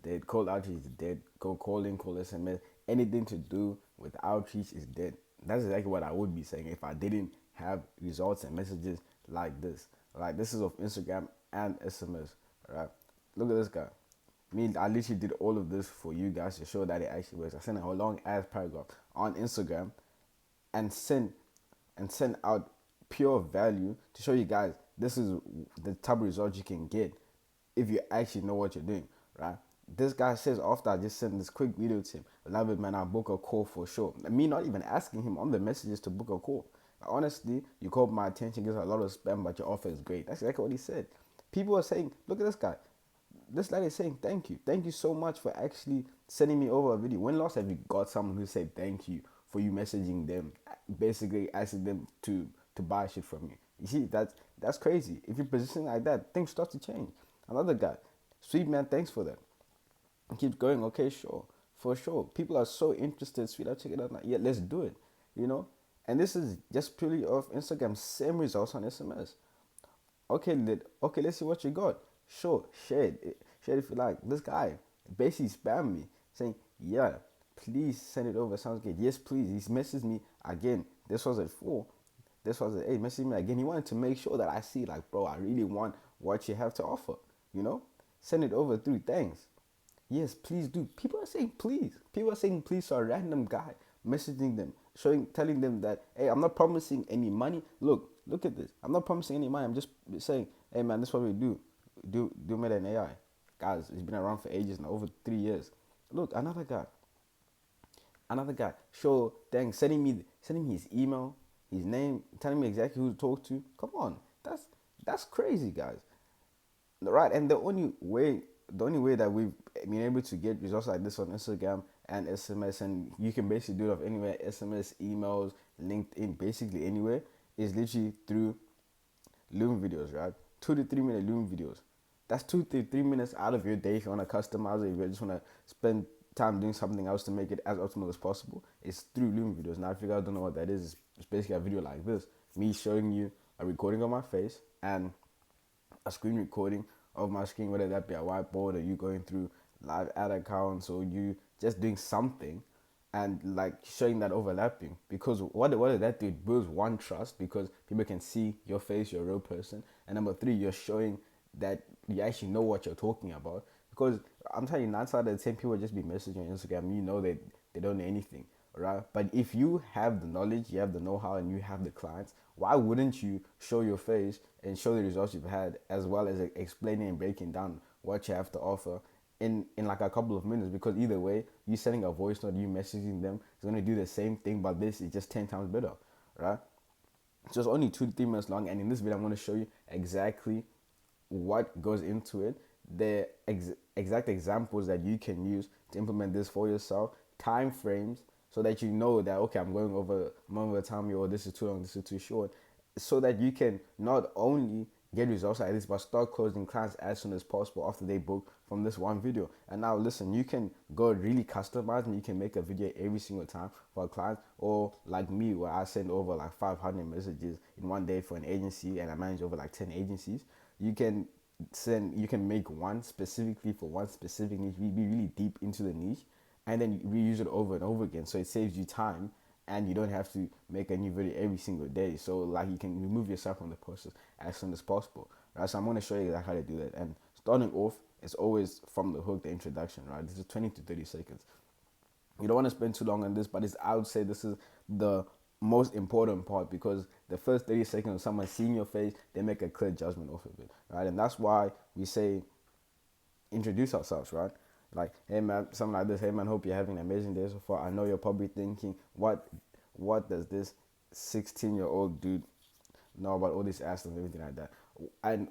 dead. Cold outreach is dead. Go call in, call SMS. Anything to do with outreach is dead. That's exactly what I would be saying if I didn't have results and messages like this. Like this is of Instagram and SMS. Right? Look at this guy. Me, I literally did all of this for you guys to show that it actually works. I sent a long ass paragraph on Instagram and send out pure value to show you guys this is the type of results you can get if you actually know what you're doing, right? This guy says after I just sent this quick video to him, love it man, I'll book a call for sure. Me not even asking him on the messages to book a call. Honestly, you caught my attention, gives a lot of spam, but your offer is great. That's exactly what he said. People are saying, look at this guy. This lady is saying thank you. Thank you so much for actually sending me over a video. When last have you got someone who said thank you for you messaging them, basically asking them to buy shit from you? You see, that's crazy. If you position like that, things start to change. Another guy, sweet man, thanks for that. And keeps going, okay, sure, for sure. People are so interested, sweet, I'll check it out now. Yeah, let's do it, you know? And this is just purely off Instagram, same results on SMS. Okay, let's see what you got. Sure, share it. Share it if you like. This guy basically spammed me saying, yeah, please send it over. Sounds good. Yes, please. He messaged me again. This was at 4. This was at 8. Messaged me again. He wanted to make sure that I see, like, bro, I really want what you have to offer. You know? Send it over through. Thanks. Yes, please do. People are saying please. People are saying please to a random guy, messaging them, telling them that, hey, I'm not promising any money. Look at this. I'm not promising any money. I'm just saying, hey man, this is what we do. Do meta and AI. Guys, it's been around for ages now, over 3 years. Look, another guy. Sure, thanks. Sending me his email, his name, telling me exactly who to talk to. Come on, that's crazy, guys. Right, and the only way that we've been able to get results like this on Instagram and SMS, and you can basically do it off anywhere, SMS, emails, LinkedIn, basically anywhere, is literally through Loom videos, right? 2 to 3 minute Loom videos. That's 2 to 3 minutes out of your day if you want to customize it, if you just want to spend time doing something else to make it as optimal as possible. It's through Loom videos. Now, if you guys don't know what that is, it's basically a video like this, me showing you a recording of my face and a screen recording of my screen, whether that be a whiteboard or you going through live ad accounts or you just doing something and like showing that overlapping. Because what did that do? It builds one, trust, because people can see your face, you're a real person. And number 3, you're showing that you actually know what you're talking about. Because I'm telling you, 9 out of 10 people just be messaging on Instagram, you know that they don't know anything, right? But if you have the knowledge, you have the know-how, and you have the clients, why wouldn't you show your face and show the results you've had, as well as explaining and breaking down what you have to offer in like a couple of minutes? Because either way, you sending a voice note, you messaging them, it's going to do the same thing, but this is just 10 times better, right? So it's only 2 to 3 minutes long, and in this video I'm going to show you exactly what goes into it, the exact examples that you can use to implement this for yourself, time frames, so that you know that, okay, I'm going over time, or this is too long, this is too short, so that you can not only get results like this, but start closing clients as soon as possible after they book from this one video. And now listen, you can go really customized and you can make a video every single time for a client, or like me, where I send over like 500 messages in one day for an agency and I manage over like 10 agencies. You can make one specifically for one specific niche, be really deep into the niche, and then you reuse it over and over again, so it saves you time and you don't have to make a new video every single day. So like you can remove yourself from the process as soon as possible, right? So I'm going to show you exactly how to do that. And starting off, it's always from the hook, the introduction, right? This is 20 to 30 seconds. You don't want to spend too long on this, but I would say this is the most important part, because the first 30 seconds of someone seeing your face, they make a clear judgment off of it, right? And that's why we say introduce ourselves, right? Like, hey man, something like this. Hey man, hope you're having an amazing day so far. I know you're probably thinking, what does this 16-year-old dude know about all these ass and everything like that? And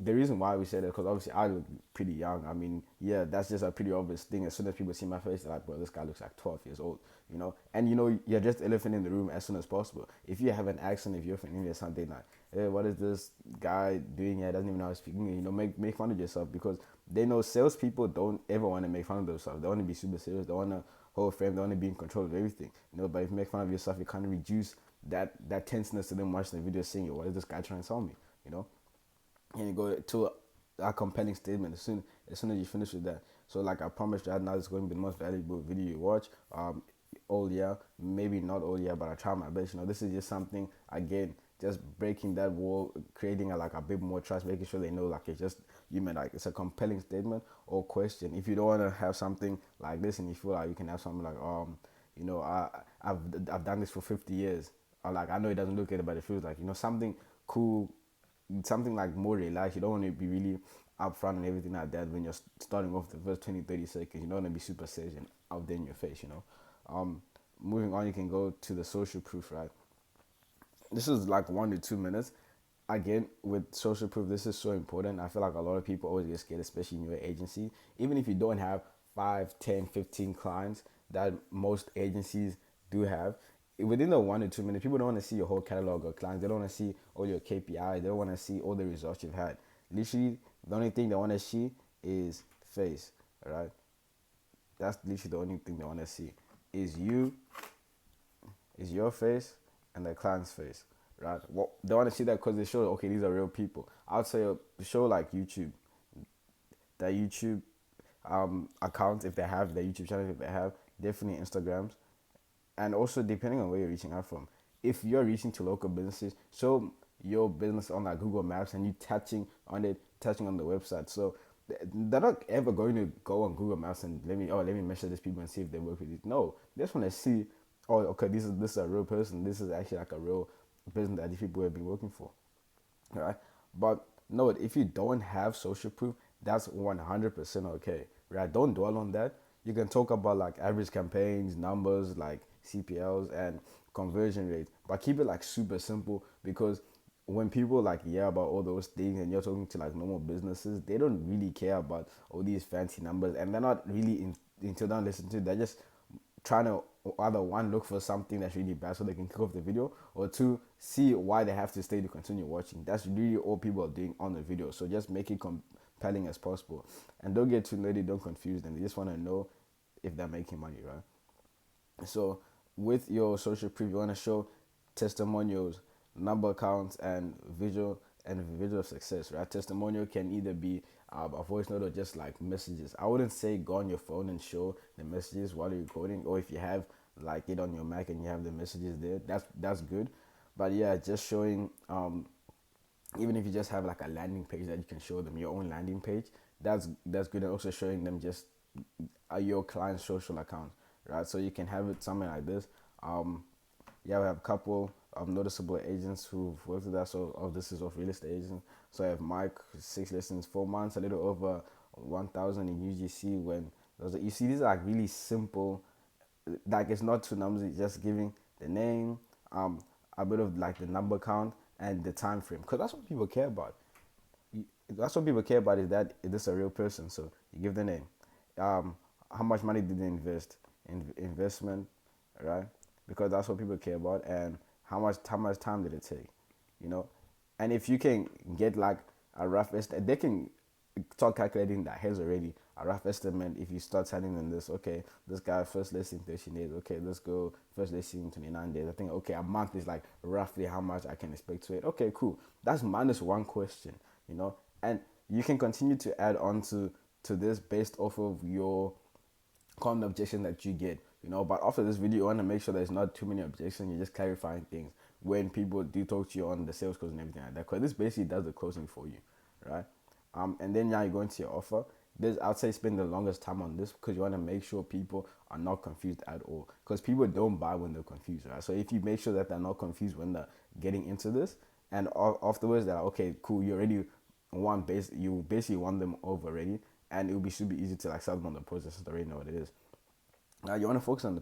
the reason why we say that, because obviously I look pretty young. I mean, yeah, that's just a pretty obvious thing. As soon as people see my face, they're like, bro, this guy looks like 12 years old, you know? And you know, you're just elephant in the room as soon as possible. If you have an accent, if you're from India or something, like, hey, what is this guy doing here? Doesn't even know how to speak English. You know, make fun of yourself, because they know salespeople don't ever want to make fun of themselves. They want to be super serious. They want to hold frame. They want to be in control of everything. You know, but if you make fun of yourself, you kind of reduce that tenseness to them watching the video, saying, yo, what is this guy trying to tell me? You know? And you go to a compelling statement as soon as you finish with that. So like I promise right now, it's going to be the most valuable video you watch. All year, maybe not all year, but I try my best. This is just something again, just breaking that wall, creating like a bit more trust, making sure they know like it's just you mean like it's a compelling statement or question. If you don't want to have something like this, and you feel like you can have something like you know, I've done this for 50 years, or like I know it doesn't look it, but it feels like something cool, something like more relaxed. You don't want to be really upfront and everything like that when you're starting off the first 20-30 seconds. You don't want to be super serious and out there in your face. um, Moving on, you can go to the social proof, right? This is like 1 to 2 minutes. Again, with social proof, this is so important. I feel like a lot of people always get scared, especially in your agency. Even if you don't have 5, 10, 15 clients that most agencies do have, within the 1 to 2 minutes, people don't want to see your whole catalog of clients. They don't want to see all your KPIs. They don't want to see all the results you've had. Literally, the only thing they want to see is face, right? That's literally the only thing they want to see is you, is your face, and the client's face, right? Well, they want to see that because they show, okay, these are real people. I would say show like YouTube, that YouTube account, if they have the YouTube channel, if they have, definitely Instagrams, and also depending on where you're reaching out from. If you're reaching to local businesses, show your business on like Google Maps and you touching on the website. So they're not ever going to go on Google Maps and let me measure these people and see if they work with it. No, they just want to see, oh, okay, this is a real person. This is actually like a real business that these people have been working for, right? But no, if you don't have social proof, that's 100% okay, right? Don't dwell on that. You can talk about like average campaigns, numbers, like CPLs and conversion rates, but keep it like super simple, because when people like hear about all those things and you're talking to like normal businesses, they don't really care about all these fancy numbers, and they're not really until they listen to it. They're just trying to either one, look for something that's really bad so they can click off the video, or two, see why they have to stay to continue watching. That's really all people are doing on the video. So just make it compelling as possible, and don't get too nerdy, don't confuse them. They just want to know if they're making money, right? So with your social proof, you want to show testimonials, number counts, and visual success, right? Testimonial can either be a voice note or just like messages. I wouldn't say go on your phone and show the messages while you're recording, or if you have like it on your Mac and you have the messages there, that's good. But yeah, just showing even if you just have like a landing page that you can show them, your own landing page, that's good. And also showing them just your client's social account, right? So you can have it something like this. Yeah, we have a couple of noticeable agents who've worked with us. So this is of real estate agents. So I have Mike, 6 listings, 4 months, a little over 1,000 in UGC. When you see, these are like really simple, like it's not two numbers, it's just giving the name, a bit of like the number count and the time frame, because that's what people care about. That's what people care about, is that is this a real person. So you give the name, how much money did they invest in investment, right? Because that's what people care about. And how much time did it take, you know and if you can get like a rough estimate, they can start calculating in their heads already, a rough estimate. If you start telling them this, okay, this guy first listing 13 days, okay, let's go first listing 29 days, I think, okay, a month is like roughly how much I can expect to it. Okay, cool, that's minus one question, and you can continue to add on to this based off of your common objection that you get, but after this video, you want to make sure there's not too many objections. You're just clarifying things when people do talk to you on the sales calls and everything like that, because this basically does the closing for you, right? And then now you go into your offer. This, I'd say, spend the longest time on this, because you want to make sure people are not confused at all, because people don't buy when they're confused, right? So if you make sure that they're not confused when they're getting into this, and afterwards they're like, okay, cool, you basically won them over already, and it will be super easy to like sell them on the process since they already know what it is. Now you want to focus on the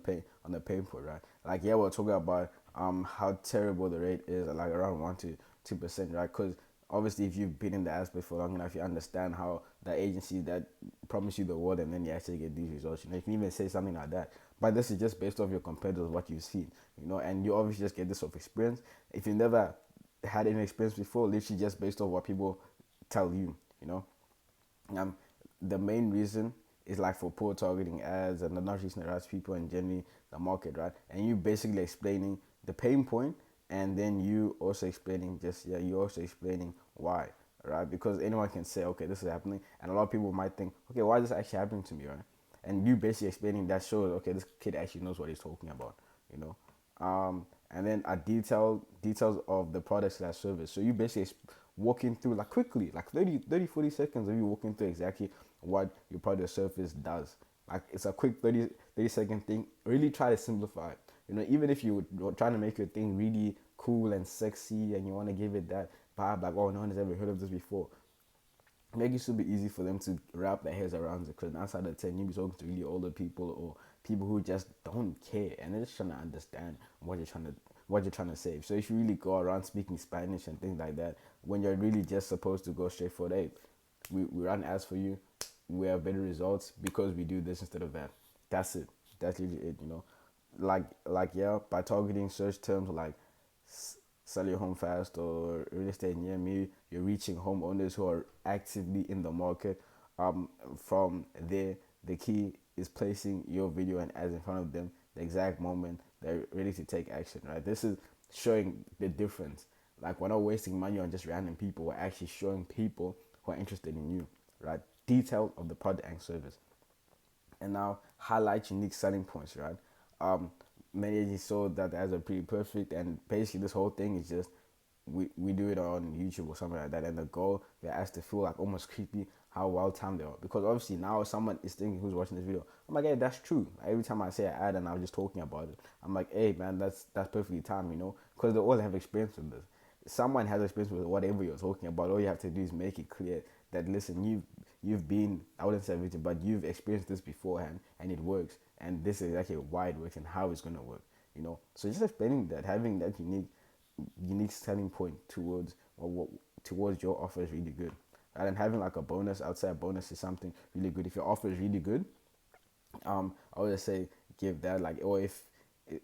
pain point, right? Like, yeah, we're talking about how terrible the rate is, like around 1 to 2%, right? Because obviously, if you've been in the aspect for long enough, you understand how the agency that promise you the world and then you actually get these results. You can even say something like that. But this is just based off your competitors, what you've seen, and you obviously just get this of experience. If you never had any experience before, literally just based off what people tell you, um, the main reason is like for poor targeting ads and not reaching the right people and generally the market, right? And you basically explaining the pain point, and then you also explaining why, right? Because anyone can say, okay, this is happening, and a lot of people might think, okay, why is this actually happening to me, right? And you basically explaining that shows, okay, this kid actually knows what he's talking about, you know. And then a details of the product slash service. So you basically walking through like quickly, like 40 seconds of you walking through exactly what your product service does. Like it's a quick 30 second thing. Really try to simplify it. You know, even if you're trying to make your thing really cool and sexy and you want to give it that vibe, like, oh, no one has ever heard of this before, make it super easy for them to wrap their heads around it. Because 9 out of 10, you be talking to really older people or people who just don't care and they're just trying to understand what you're trying to say. So if you really go around speaking Spanish and things like that, when you're really just supposed to go straight for it, hey, we run ads for you, we have better results because we do this instead of that. That's it. That's really it. You know, like yeah, by targeting search terms like sell your home fast or real estate near me, you're reaching homeowners who are actively in the market. From there, the key is placing your video and ads in front of them the exact moment they're ready to take action. Right. This is showing the difference. Like we're not wasting money on just random people. We're actually showing people who are interested in you. Right. Detail of the product and service, and now highlight unique selling points, right? Um, Many agents saw that as a pretty perfect, and basically this whole thing is just we do it on YouTube or something like that, and the goal they're asked to feel like almost creepy how well timed they are, because obviously now someone is thinking who's watching this video, I'm like, hey, that's true. Every time I say an ad and I was just talking about it, I'm like, hey man, that's perfectly timed, you know, because they all have experience with this. Someone has experience with whatever you're talking about. All you have to do is make it clear that listen, you've been, I wouldn't say victim, but you've experienced this beforehand and it works, and this is actually why it works and how it's gonna work. You know, so just explaining that, having that unique selling point towards towards your offer is really good. Right? And having like a bonus outside bonus is something really good. If your offer is really good, I would just say give that, like, or if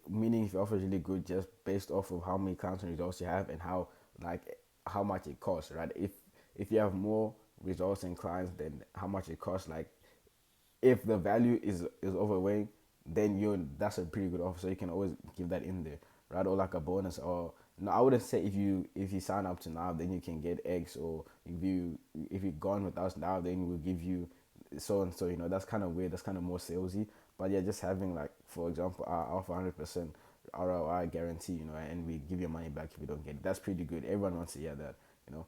meaning if your offer is really good just based off of how many clients and results you have and how, like, how much it costs, right? If you have more results and clients than how much it costs, like, if the value is overweighing, then you that's a pretty good offer. So you can always give that in there, right? Or like a bonus. Or no, I wouldn't say if you sign up to now, then you can get X. Or if you've gone with us now, then we'll give you so and so. You know, that's kind of weird. That's kind of more salesy. But yeah, just having, like, for example, our offer 100% ROI guarantee. You know, and we give your money back if you don't get it. That's pretty good. Everyone wants to hear that. You know,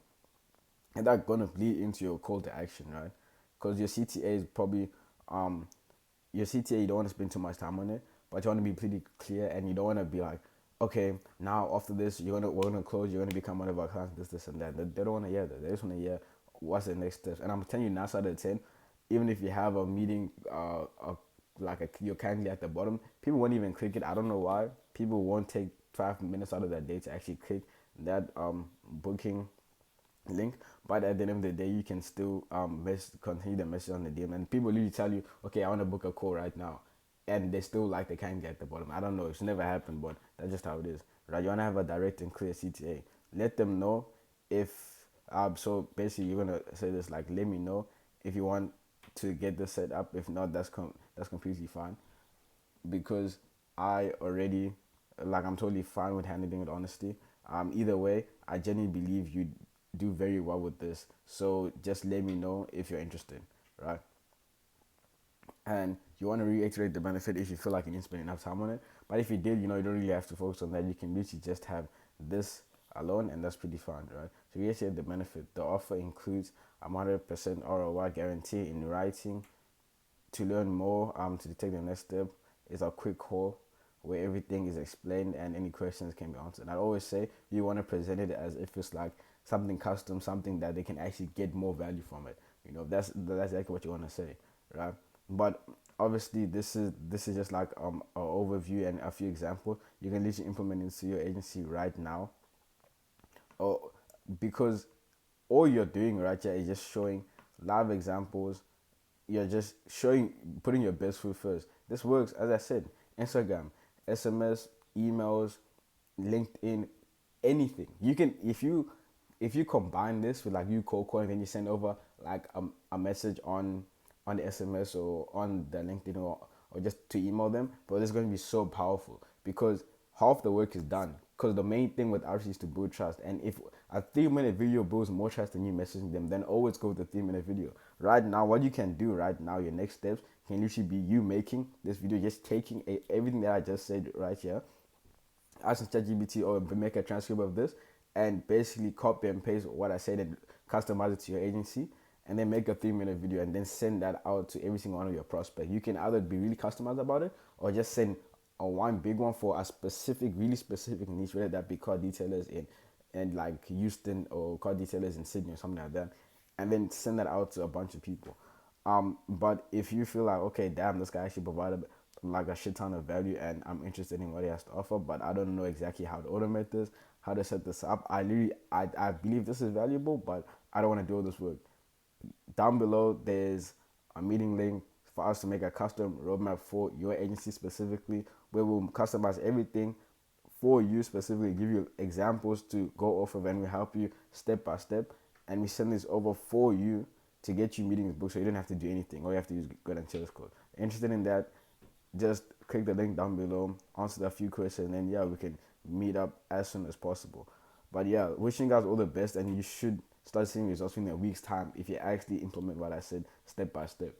and that's gonna bleed into your call to action, right? Because your CTA is probably um your CTA, you don't want to spend too much time on it, but you want to be pretty clear, and you don't want to be like, okay, now after this, we're gonna close, you're gonna become one of our clients, this and that. They don't want to hear that. They just want to hear what's the next steps. And I'm telling you, 9 out of 10, even if you have a meeting, you're kindly at the bottom, people won't even click it. I don't know why. People won't take 5 minutes out of their day to actually click that booking link, but at the end of the day you can still continue the message on the DM, and people literally tell you, okay, I want to book a call right now, and they still, like, they can't get at the bottom. I don't know, it's never happened, but that's just how it is, right? You want to have a direct and clear CTA. Let them know if so basically you're gonna say this, like, let me know if you want to get this set up. If not, that's completely fine, because I already, like, I'm totally fine with handling it honestly. Either way, I genuinely believe you do very well with this. So just let me know if you're interested, right? And you want to reiterate the benefit if you feel like you didn't spend enough time on it. But if you did, you know, you don't really have to focus on that. You can literally just have this alone, and that's pretty fine, right? So reiterate the benefit. The offer includes a 100% ROI guarantee in writing. To learn more, to take the next step, is a quick call where everything is explained and any questions can be answered. And I always say you want to present it as if it's like something custom, something that they can actually get more value from it. You know, that's exactly what you want to say, right? But obviously, this is just like an overview and a few examples you can literally implement into your agency right now, or because all you're doing right here is just showing live examples. You're just showing, putting your best foot first. This works, as I said, Instagram, SMS, emails, LinkedIn, anything. You can, if you combine this with, like, you cold calling, then you send over like a message on the SMS or on the LinkedIn, or just to email them, but it's going to be so powerful because half the work is done. Because the main thing with outreach is to build trust. And if a 3 minute video builds more trust than you messaging them, then always go with the 3 minute video. Right now, what you can do right now, your next steps can literally be you making this video, just taking everything that I just said right here, asking ChatGPT or make a transcript of this, and basically copy and paste what I said and customize it to your agency, and then make a 3 minute video and then send that out to every single one of your prospects. You can either be really customized about it or just send a one big one for a specific, really specific niche, whether that be car detailers in and like Houston or car detailers in Sydney or something like that, and then send that out to a bunch of people. But if you feel like, okay, damn, this guy actually provided like a shit ton of value and I'm interested in what he has to offer, but I don't know exactly how to automate this, how to set this up. I believe this is valuable, but I don't want to do all this work. Down below, there's a meeting link for us to make a custom roadmap for your agency specifically, where we'll customize everything for you specifically, give you examples to go off of, and we help you step by step. And we send this over for you to get you meetings booked, so you don't have to do anything. All you have to do is go and sales code. Interested in that? Just click the link down below, answer a few questions, and then yeah, we can meet up as soon as possible. But yeah, wishing you guys all the best, and you should start seeing results in a week's time if you actually implement what I said step by step.